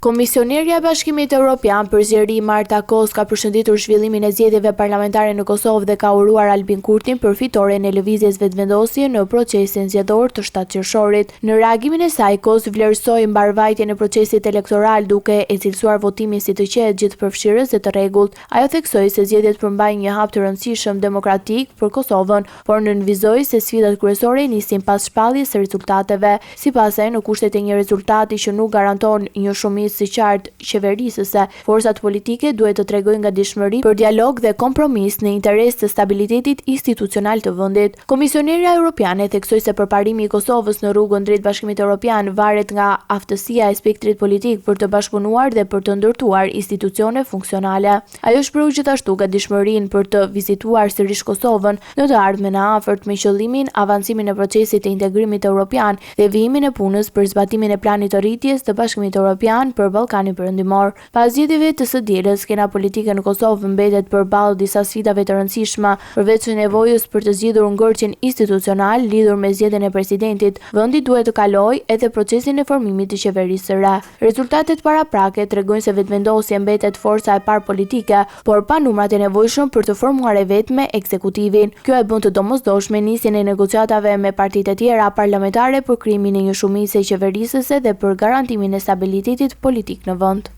Komisionerja e Bashkimit Evropian për zgjerim Marta Kos ka përshëndetur zhvillimin e zgjedhjeve parlamentare në Kosovë dhe ka uruar Albin Kurtin për fitoren e lëvizjes vetëvendosje në procesin zgjedhor të 7 qershorit. Në reagimin e saj, Kos vlerësoi mbarvajtjen e procesit elektoral duke e cilësuar votimin si të qetë gjithëpërfshirës dhe të rregullt. Ajo theksoi se zgjedhjet përmbajnë një hap të rëndësishëm demokratik për Kosovën, por nënvizoi se sfidat kryesore nisin pas shpalljes së rezultateve. Sipas saj, në kushtet e një rezultati që nuk garanton një shumicë së qartë qeverisëse, forcat politike duhet të tregojnë gatishmëri për dialog dhe kompromis në interes të stabilitetit institucional të vendit. Komisionerja Evropiane theksoi se përparimi i Kosovës në rrugën drejt Bashkimit Evropian varet nga aftësia e spektrit politik për të bashkëpunuar dhe për të ndërtuar institucione funksionale. Ajo shprehu gjithashtu gatishmërinë për të vizituar sërish Kosovën në të ardhmen e afërt me qëllimin avancimin e procesit të integrimit evropian dhe vijimin e punës për zbatimin e planit të rritjes të Bashkimit Evropian për Ballkanin Perëndimor. Pas zgjedhjeve të së dielës, skena politike në Kosovë mbetet përballë disa sfidave të rëndësishme, përveç nevojës për të zgjidhur ngërçin institucional lidhur me zgjedhjen e presidentit. Vendi duhet të kalojë edhe procesin e formimit të qeverisë së re. Rezultatet paraprake tregojnë se vetëvendosja mbetet forca e parë politike, por pa numrat e nevojshëm për të formuar e vetme ekzekutivin. Kjo e bën të domosdoshme nisjen e negociatave me partitë e tjera parlamentare për krijimin e një shumice qeverisëse dhe për garantimin e stabilitetit politik në vend.